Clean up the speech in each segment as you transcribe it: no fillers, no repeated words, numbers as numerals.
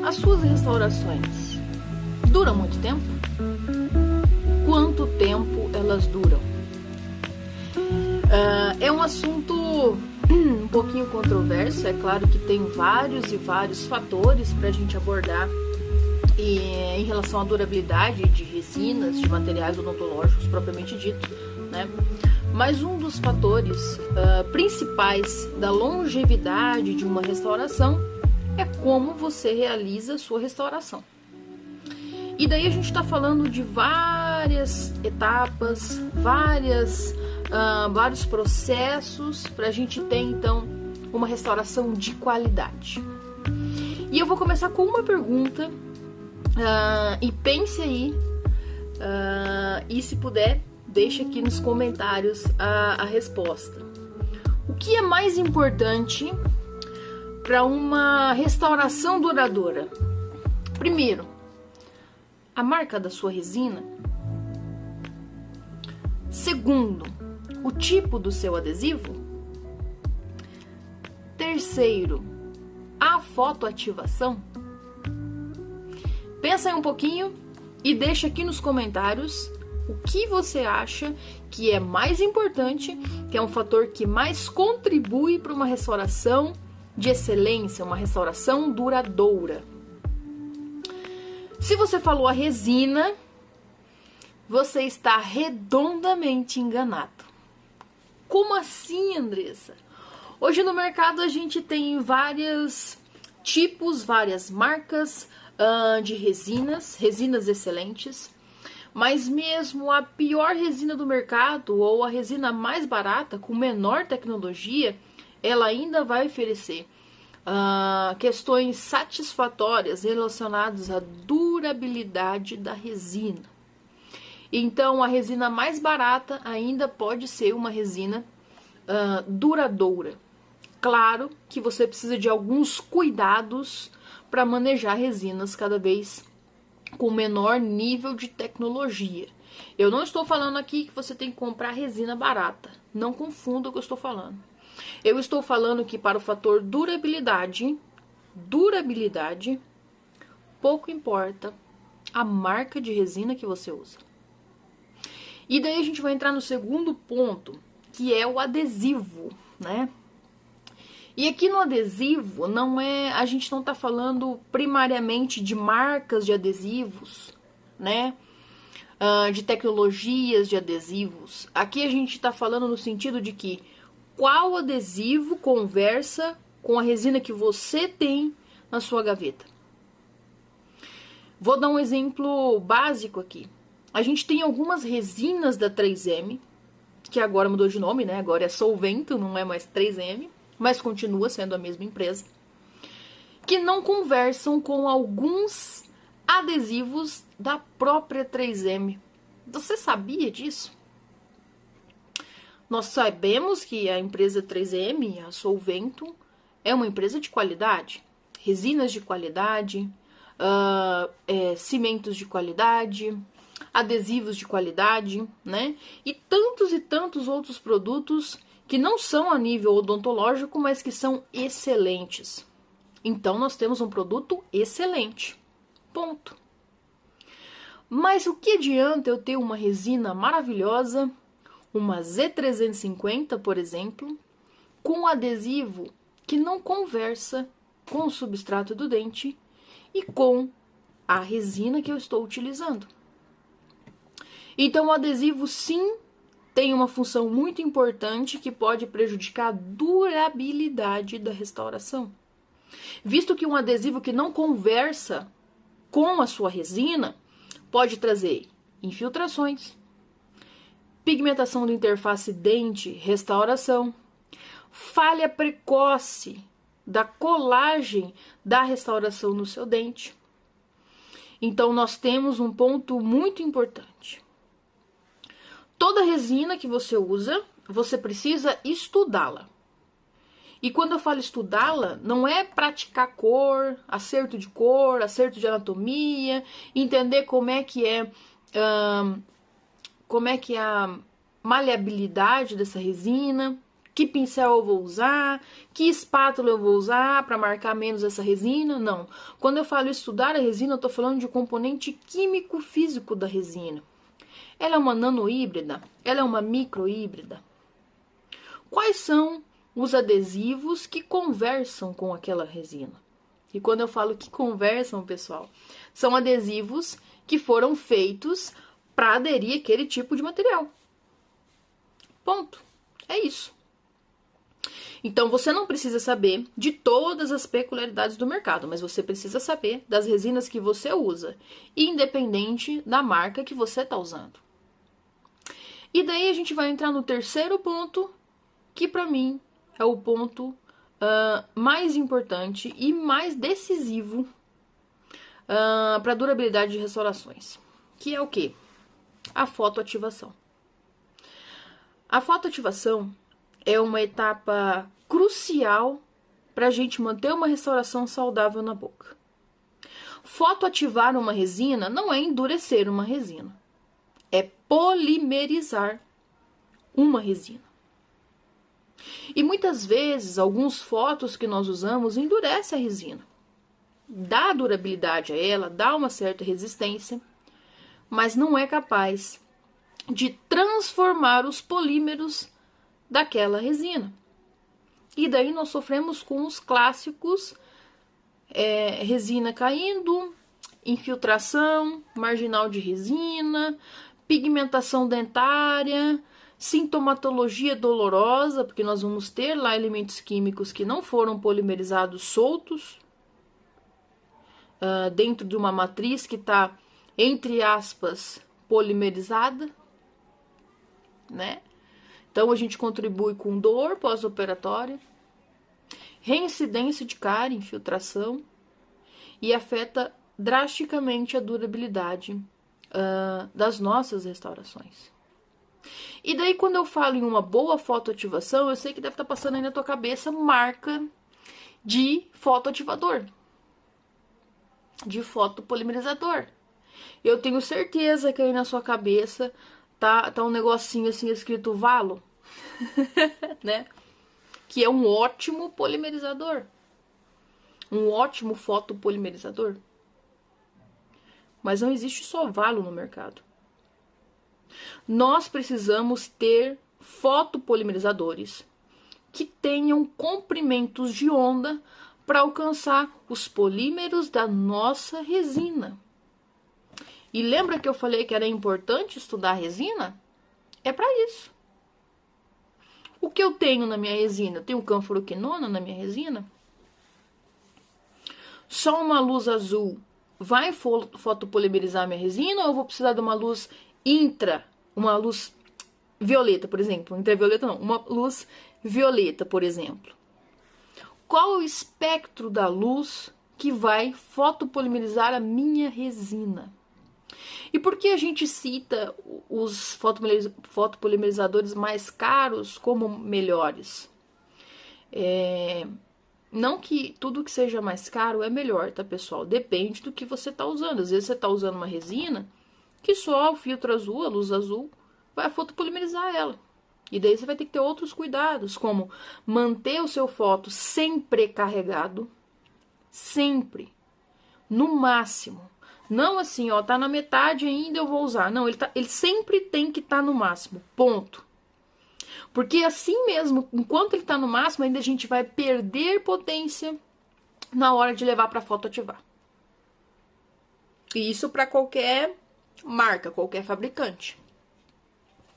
As suas restaurações duram muito tempo? Quanto tempo elas duram? É um assunto um pouquinho controverso, é claro que tem vários e vários fatores para a gente abordar em relação à durabilidade de resinas, de materiais odontológicos propriamente dito, né? Mas um dos fatores principais da longevidade de uma restauração é como você realiza a sua restauração. E daí a gente está falando de várias etapas, vários processos para a gente ter então uma restauração de qualidade. E eu vou começar com uma pergunta e pense aí e se puder deixe aqui nos comentários a resposta. O que é mais importante para uma restauração duradoura? Primeiro, a marca da sua resina. Segundo, o tipo do seu adesivo. Terceiro, a fotoativação. Pensa aí um pouquinho e deixa aqui nos comentários o que você acha que é mais importante, que é um fator que mais contribui para uma restauração de excelência, uma restauração duradoura. Se você falou a resina, você está redondamente enganado. Como assim, Andressa? Hoje no mercado a gente tem vários tipos, várias marcas de resinas excelentes, mas mesmo a pior resina do mercado ou a resina mais barata, com menor tecnologia, ela ainda vai oferecer questões satisfatórias relacionadas à durabilidade da resina. Então, a resina mais barata ainda pode ser uma resina duradoura. Claro que você precisa de alguns cuidados para manejar resinas cada vez com menor nível de tecnologia. Eu não estou falando aqui que você tem que comprar resina barata. Não confunda o que eu estou falando. Eu estou falando que para o fator durabilidade, pouco importa a marca de resina que você usa. E daí a gente vai entrar no segundo ponto, que é o adesivo, né? E aqui no adesivo, a gente não está falando primariamente de marcas de adesivos, né? De tecnologias de adesivos. Aqui a gente está falando no sentido de que qual adesivo conversa com a resina que você tem na sua gaveta. Vou dar um exemplo básico aqui. A gente tem algumas resinas da 3M, que agora mudou de nome, né? Agora é Solvento, não é mais 3M, mas continua sendo a mesma empresa, que não conversam com alguns adesivos da própria 3M. Você sabia disso? Nós sabemos que a empresa 3M, a Solvento, é uma empresa de qualidade, resinas de qualidade, cimentos de qualidade, adesivos de qualidade, né? E tantos outros produtos que não são a nível odontológico, mas que são excelentes. Então, nós temos um produto excelente. Ponto. Mas o que adianta eu ter uma resina maravilhosa, uma Z350, por exemplo, com um adesivo que não conversa com o substrato do dente e com a resina que eu estou utilizando? Então, o adesivo, sim, tem uma função muito importante que pode prejudicar a durabilidade da restauração. Visto que um adesivo que não conversa com a sua resina pode trazer infiltrações, pigmentação da interface dente-restauração, falha precoce da colagem da restauração no seu dente. Então, nós temos um ponto muito importante. Toda resina que você usa, você precisa estudá-la. E quando eu falo estudá-la, não é praticar cor, acerto de anatomia, entender como é que é a maleabilidade dessa resina, que pincel eu vou usar, que espátula eu vou usar para marcar menos essa resina. Não. Quando eu falo estudar a resina, eu estou falando de componente químico-físico da resina. Ela é uma nanohíbrida? Ela é uma microhíbrida? Quais são os adesivos que conversam com aquela resina? E quando eu falo que conversam, pessoal, são adesivos que foram feitos para aderir àquele tipo de material. Ponto. É isso. Então, você não precisa saber de todas as peculiaridades do mercado, mas você precisa saber das resinas que você usa, independente da marca que você está usando. E daí a gente vai entrar no terceiro ponto, que para mim é o ponto mais importante e mais decisivo para a durabilidade de restaurações, que é o quê? A fotoativação. A fotoativação é uma etapa crucial para a gente manter uma restauração saudável na boca. Fotoativar uma resina não é endurecer uma resina, é polimerizar uma resina. E muitas vezes, alguns fotos que nós usamos endurecem a resina. Dá durabilidade a ela, dá uma certa resistência, mas não é capaz de transformar os polímeros daquela resina. E daí nós sofremos com os clássicos, resina caindo, infiltração, marginal de resina, pigmentação dentária, sintomatologia dolorosa, porque nós vamos ter lá elementos químicos que não foram polimerizados soltos, dentro de uma matriz que está, entre aspas, polimerizada, né? Então, a gente contribui com dor pós-operatória, reincidência de cárie, infiltração, e afeta drasticamente a durabilidade das nossas restaurações. E daí, quando eu falo em uma boa fotoativação, eu sei que deve estar passando aí na tua cabeça marca de fotoativador, de fotopolimerizador. Eu tenho certeza que aí na sua cabeça tá um negocinho assim escrito Valo, né? Que é um ótimo polimerizador. Um ótimo fotopolimerizador. Mas não existe só Valo no mercado. Nós precisamos ter fotopolimerizadores que tenham comprimentos de onda para alcançar os polímeros da nossa resina. E lembra que eu falei que era importante estudar a resina? É para isso. O que eu tenho na minha resina? Eu tenho canforoquinona na minha resina? Só uma luz azul vai fotopolimerizar a minha resina ou eu vou precisar de uma luz uma luz violeta, por exemplo? Ultravioleta não, uma luz violeta, por exemplo. Qual é o espectro da luz que vai fotopolimerizar a minha resina? E por que a gente cita os fotopolimerizadores mais caros como melhores? Não que tudo que seja mais caro é melhor, tá, pessoal? Depende do que você está usando. Às vezes você está usando uma resina que só o filtro azul, a luz azul, vai fotopolimerizar ela. E daí você vai ter que ter outros cuidados, como manter o seu foto sempre carregado, sempre, no máximo. Não assim, ó, tá na metade ainda, eu vou usar. Não, ele sempre tem que estar no máximo, ponto. Porque assim mesmo, enquanto ele tá no máximo, ainda a gente vai perder potência na hora de levar para fotoativar. E isso para qualquer marca, qualquer fabricante.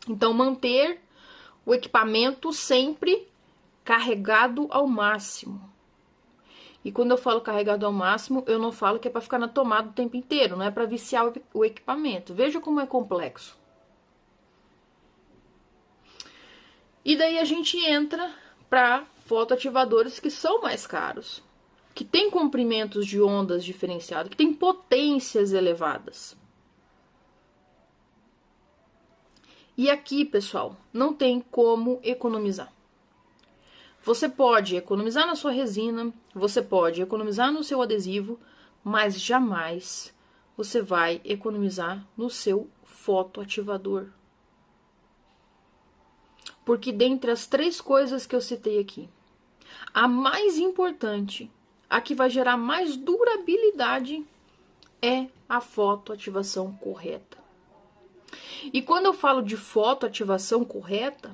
Então, manter o equipamento sempre carregado ao máximo. E quando eu falo carregado ao máximo, eu não falo que é para ficar na tomada o tempo inteiro, não é para viciar o equipamento. Veja como é complexo. E daí a gente entra para fotoativadores que são mais caros, que tem comprimentos de ondas diferenciados, que tem potências elevadas. E aqui, pessoal, não tem como economizar. Você pode economizar na sua resina, você pode economizar no seu adesivo, mas jamais você vai economizar no seu fotoativador. Porque dentre as 3 coisas que eu citei aqui, a mais importante, a que vai gerar mais durabilidade, é a fotoativação correta. E quando eu falo de fotoativação correta,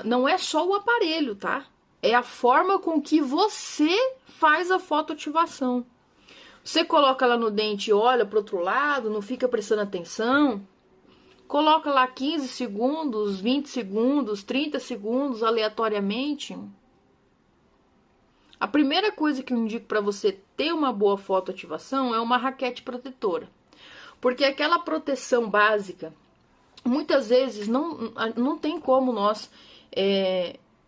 não é só o aparelho, tá? É a forma com que você faz a fotoativação. Você coloca lá no dente e olha para o outro lado, não fica prestando atenção. Coloca lá 15 segundos, 20 segundos, 30 segundos, aleatoriamente. A primeira coisa que eu indico para você ter uma boa fotoativação é uma raquete protetora. Porque aquela proteção básica, muitas vezes não tem como nós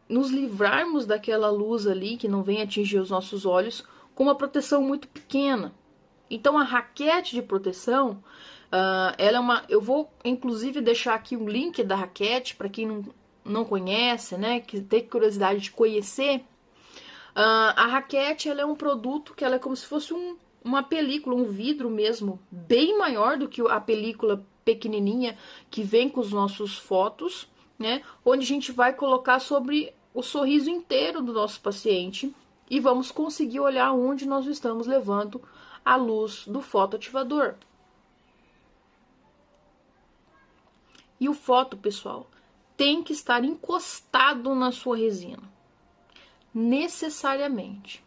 nos livrarmos daquela luz ali que não vem atingir os nossos olhos com uma proteção muito pequena. Então a raquete de proteção, ela é uma... Eu vou inclusive deixar aqui um link da raquete para quem não conhece, né, que tem curiosidade de conhecer. A raquete, ela é um produto que ela é como se fosse uma película, um vidro mesmo, bem maior do que a película pequenininha que vem com os nossos fotos, né? Onde a gente vai colocar sobre o sorriso inteiro do nosso paciente e vamos conseguir olhar onde nós estamos levando a luz do fotoativador. E o foto, pessoal, tem que estar encostado na sua resina. Necessariamente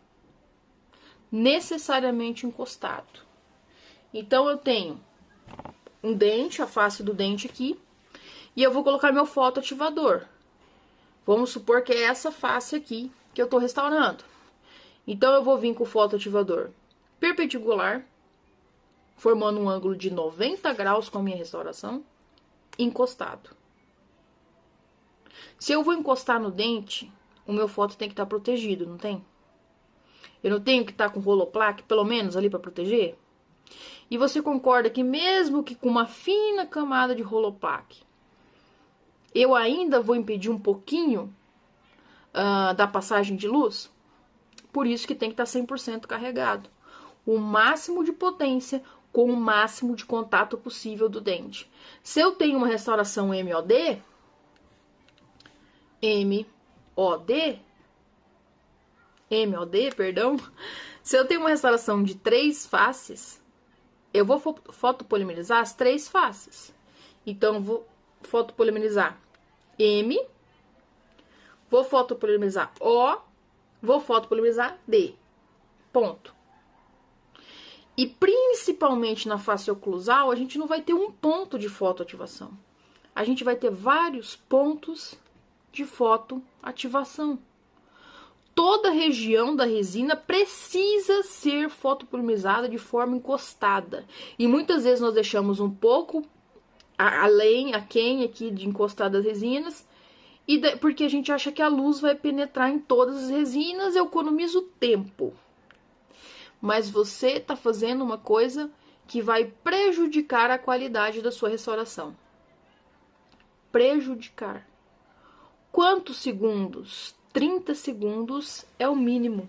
encostado. Então eu tenho um dente, a face do dente aqui, e eu vou colocar meu fotoativador. Vamos supor que é essa face aqui que eu tô restaurando. Então eu vou vir com o fotoativador perpendicular, formando um ângulo de 90 graus com a minha restauração, encostado. Se eu vou encostar no dente, o meu foto tem que estar protegido, não tem? Eu não tenho que estar com roloplaque, pelo menos, ali para proteger? E você concorda que mesmo que com uma fina camada de roloplaque, eu ainda vou impedir um pouquinho da passagem de luz? Por isso que tem que estar 100% carregado. O máximo de potência com o máximo de contato possível do dente. Se eu tenho uma restauração MOD, se eu tenho uma restauração de 3 faces, eu vou fotopolimerizar as 3 faces. Então, eu vou fotopolimerizar M, vou fotopolimerizar O, vou fotopolimerizar D. Ponto. E principalmente na face oclusal, a gente não vai ter um ponto de fotoativação. A gente vai ter vários pontos de fotoativação. Toda a região da resina precisa ser fotopolimerizada de forma encostada. E muitas vezes nós deixamos um pouco aquém aqui de encostar das resinas, porque a gente acha que a luz vai penetrar em todas as resinas, eu economizo tempo. Mas você está fazendo uma coisa que vai prejudicar a qualidade da sua restauração. Prejudicar. Quantos segundos? 30 segundos é o mínimo.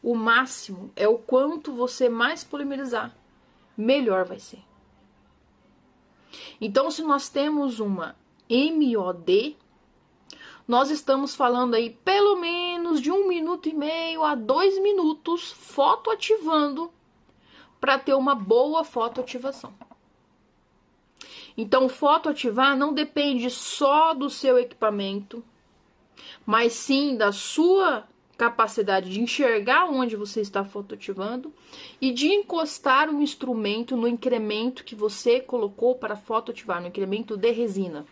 O máximo é o quanto você mais polimerizar, melhor vai ser. Então, se nós temos uma MOD, nós estamos falando aí pelo menos de 1,5 minuto a 2 minutos fotoativando para ter uma boa fotoativação. Então, fotoativar não depende só do seu equipamento, mas sim da sua capacidade de enxergar onde você está fotoativando e de encostar um instrumento no incremento que você colocou para fotoativar, no incremento de resina.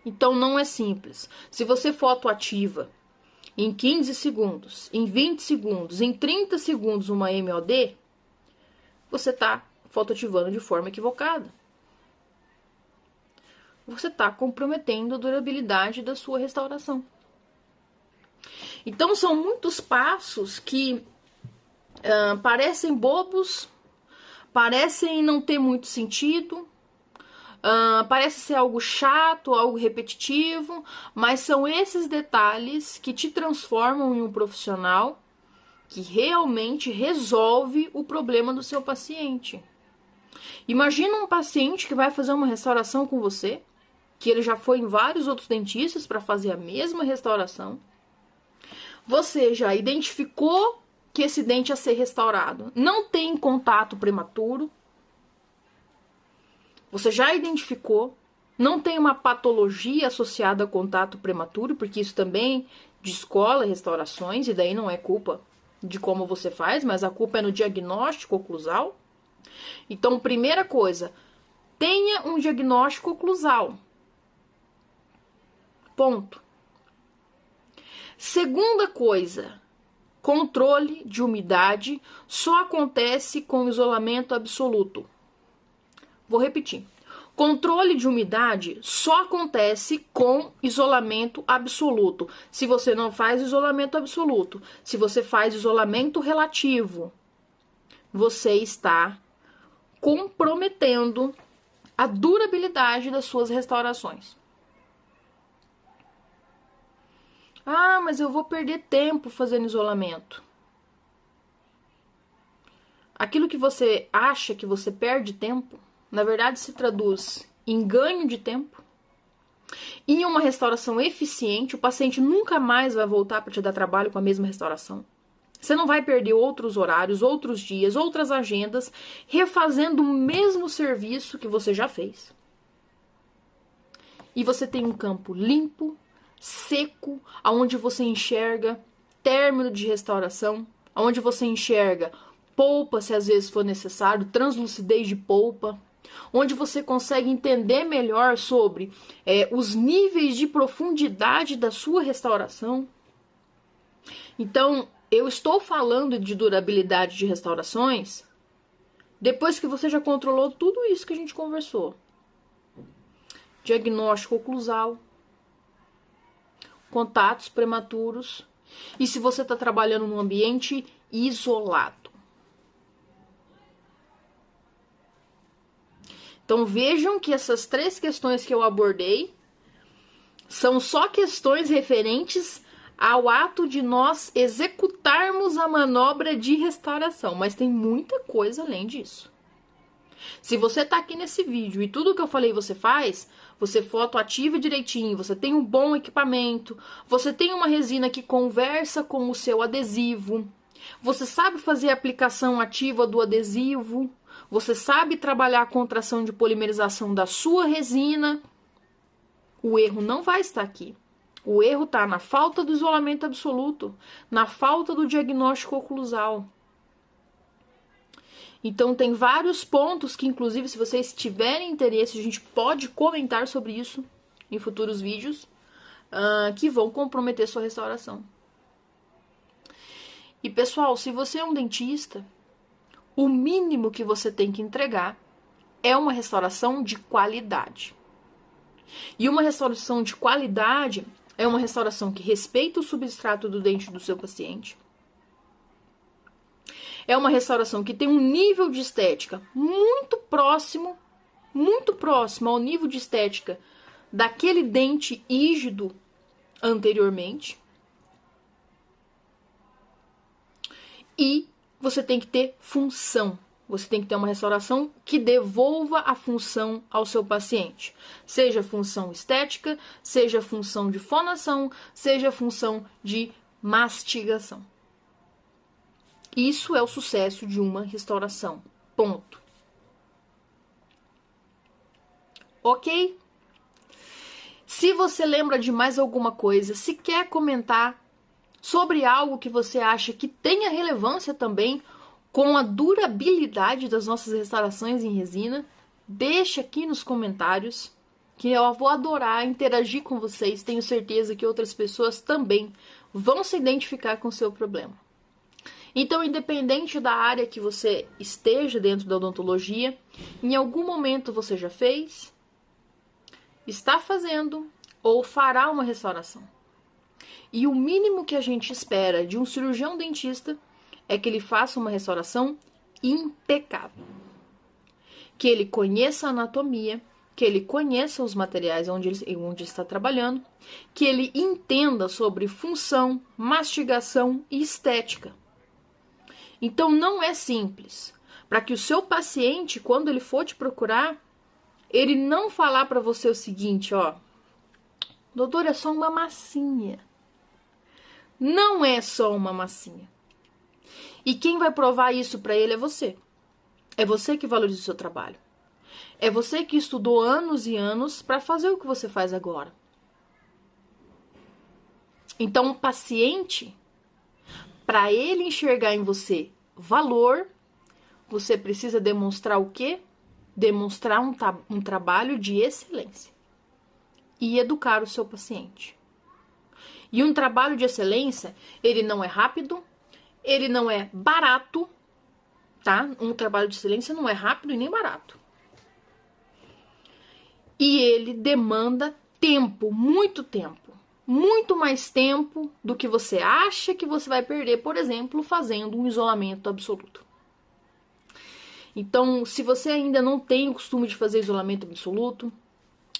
Então não é simples. Se você fotoativa em 15 segundos, em 20 segundos, em 30 segundos uma MOD, você está fotoativando de forma equivocada. Você está comprometendo a durabilidade da sua restauração. Então, são muitos passos que parecem bobos, parecem não ter muito sentido, parece ser algo chato, algo repetitivo, mas são esses detalhes que te transformam em um profissional que realmente resolve o problema do seu paciente. Imagina um paciente que vai fazer uma restauração com você, que ele já foi em vários outros dentistas para fazer a mesma restauração. Você já identificou que esse dente a ser restaurado não tem contato prematuro. Você já identificou, não tem uma patologia associada a contato prematuro, porque isso também descola restaurações, e daí não é culpa de como você faz, mas a culpa é no diagnóstico oclusal. Então, primeira coisa, tenha um diagnóstico oclusal. Ponto. Segunda coisa, controle de umidade só acontece com isolamento absoluto. Vou repetir. Controle de umidade só acontece com isolamento absoluto. Se você não faz isolamento absoluto, se você faz isolamento relativo, você está comprometendo a durabilidade das suas restaurações. Ah, mas eu vou perder tempo fazendo isolamento. Aquilo que você acha que você perde tempo, na verdade se traduz em ganho de tempo. E em uma restauração eficiente, o paciente nunca mais vai voltar para te dar trabalho com a mesma restauração. Você não vai perder outros horários, outros dias, outras agendas, refazendo o mesmo serviço que você já fez. E você tem um campo limpo, seco, onde você enxerga término de restauração, onde você enxerga polpa, se às vezes for necessário, translucidez de polpa, onde você consegue entender melhor sobre os níveis de profundidade da sua restauração. Então, eu estou falando de durabilidade de restaurações depois que você já controlou tudo isso que a gente conversou. Diagnóstico oclusal, contatos prematuros e se você está trabalhando num ambiente isolado. Então vejam que essas 3 questões que eu abordei são só questões referentes ao ato de nós executarmos a manobra de restauração, mas tem muita coisa além disso. Se você está aqui nesse vídeo e tudo que eu falei você faz, você fotoativa direitinho, você tem um bom equipamento, você tem uma resina que conversa com o seu adesivo, você sabe fazer a aplicação ativa do adesivo, você sabe trabalhar a contração de polimerização da sua resina, o erro não vai estar aqui. O erro está na falta do isolamento absoluto, na falta do diagnóstico oclusal. Então, tem vários pontos que, inclusive, se vocês tiverem interesse, a gente pode comentar sobre isso em futuros vídeos, que vão comprometer sua restauração. E, pessoal, se você é um dentista, o mínimo que você tem que entregar é uma restauração de qualidade. E uma restauração de qualidade é uma restauração que respeita o substrato do dente do seu paciente. É uma restauração que tem um nível de estética muito próximo ao nível de estética daquele dente rígido anteriormente. E você tem que ter função. Você tem que ter uma restauração que devolva a função ao seu paciente. Seja função estética, seja função de fonação, seja função de mastigação. Isso é o sucesso de uma restauração. Ponto. Ok? Se você lembra de mais alguma coisa, se quer comentar sobre algo que você acha que tenha relevância também com a durabilidade das nossas restaurações em resina, deixa aqui nos comentários, que eu vou adorar interagir com vocês. Tenho certeza que outras pessoas também vão se identificar com o seu problema. Então, independente da área que você esteja dentro da odontologia, em algum momento você já fez, está fazendo ou fará uma restauração. E o mínimo que a gente espera de um cirurgião dentista é que ele faça uma restauração impecável. Que ele conheça a anatomia, que ele conheça os materiais onde está trabalhando, que ele entenda sobre função, mastigação e estética. Então não é simples, Para que o seu paciente, quando ele for te procurar, ele não falar para você o seguinte, ó, doutor, é só uma massinha. Não é só uma massinha. E quem vai provar isso para ele é você. É você que valoriza o seu trabalho. É você que estudou anos e anos para fazer o que você faz agora. Então, o paciente, para ele enxergar em você valor, você precisa demonstrar o quê? Demonstrar um trabalho de excelência. E educar o seu paciente. E um trabalho de excelência, ele não é rápido, ele não é barato, tá? Um trabalho de excelência não é rápido e nem barato. E ele demanda tempo, muito mais tempo do que você acha que você vai perder, por exemplo, fazendo um isolamento absoluto. Então, se você ainda não tem o costume de fazer isolamento absoluto,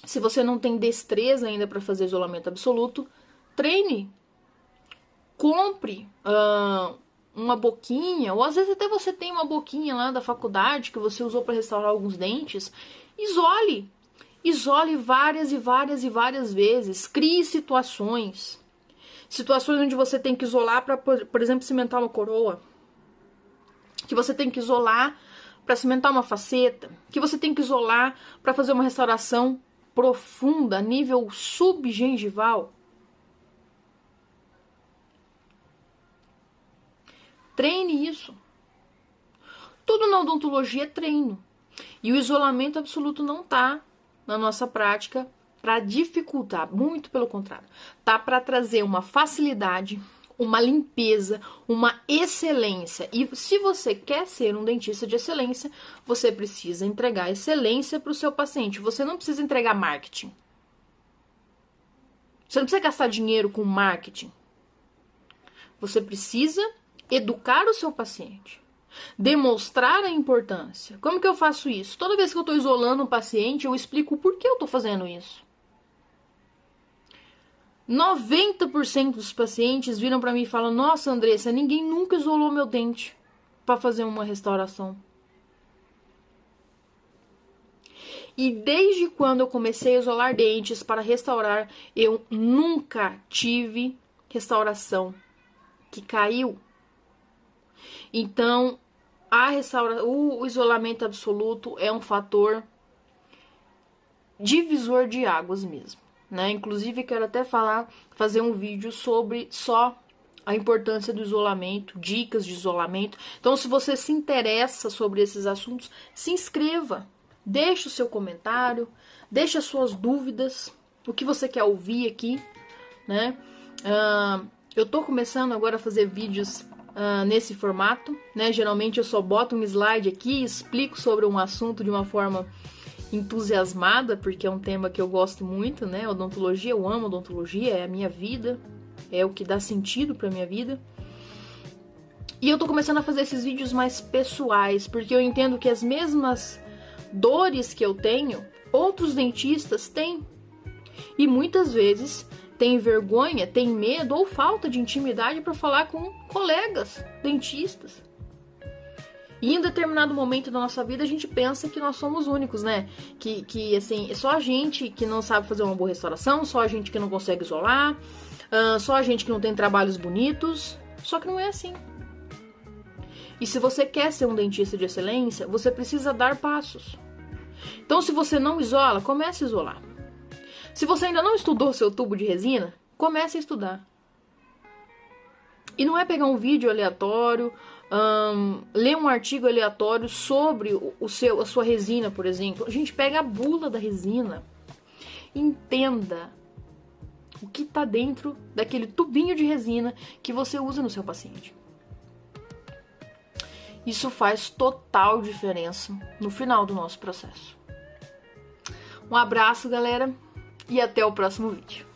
se você não tem destreza ainda para fazer isolamento absoluto, treine. Compre uma boquinha, ou às vezes até você tem uma boquinha lá da faculdade que você usou para restaurar alguns dentes. Isole. Isole várias e várias vezes. Crie situações. Situações onde você tem que isolar para, por exemplo, cimentar uma coroa. Que você tem que isolar para cimentar uma faceta. Que você tem que isolar para fazer uma restauração profunda, a nível subgengival. Treine isso. Tudo na odontologia é treino. E o isolamento absoluto não tá na nossa prática para dificultar, muito pelo contrário. Tá para trazer uma facilidade, uma limpeza, uma excelência. E se você quer ser um dentista de excelência, você precisa entregar excelência para o seu paciente. Você não precisa entregar marketing. Você não precisa gastar dinheiro com marketing. Você precisa educar o seu paciente. Demonstrar a importância. Como que eu faço isso? Toda vez que eu estou isolando um paciente, eu explico o porquê eu estou fazendo isso. 90% dos pacientes viram para mim e falam: nossa, Andressa, ninguém nunca isolou meu dente para fazer uma restauração. E desde quando eu comecei a isolar dentes para restaurar, eu nunca tive restauração que caiu. Então, o isolamento absoluto é um fator divisor de águas mesmo, né? Inclusive, quero até fazer um vídeo sobre só a importância do isolamento, dicas de isolamento. Então, se você se interessa sobre esses assuntos, se inscreva, deixe o seu comentário, deixe as suas dúvidas, o que você quer ouvir aqui, né? Eu tô começando agora a fazer vídeos nesse formato, né? Geralmente eu só boto um slide aqui e explico sobre um assunto de uma forma entusiasmada, porque é um tema que eu gosto muito, né? Odontologia, eu amo odontologia, é a minha vida, é o que dá sentido pra minha vida. E eu tô começando a fazer esses vídeos mais pessoais, porque eu entendo que as mesmas dores que eu tenho, outros dentistas têm. E muitas vezes tem vergonha, tem medo ou falta de intimidade para falar com colegas dentistas. E em determinado momento da nossa vida a gente pensa que nós somos únicos, né? Que assim, é só a gente que não sabe fazer uma boa restauração, só a gente que não consegue isolar, só a gente que não tem trabalhos bonitos. Só que não é assim. E se você quer ser um dentista de excelência, você precisa dar passos. Então, se você não isola, comece a isolar. Se você ainda não estudou seu tubo de resina, comece a estudar. E não é pegar um vídeo aleatório, ler um artigo aleatório sobre a sua resina, por exemplo. A gente pega a bula da resina. Entenda o que está dentro daquele tubinho de resina que você usa no seu paciente. Isso faz total diferença no final do nosso processo. Um abraço, galera, e até o próximo vídeo.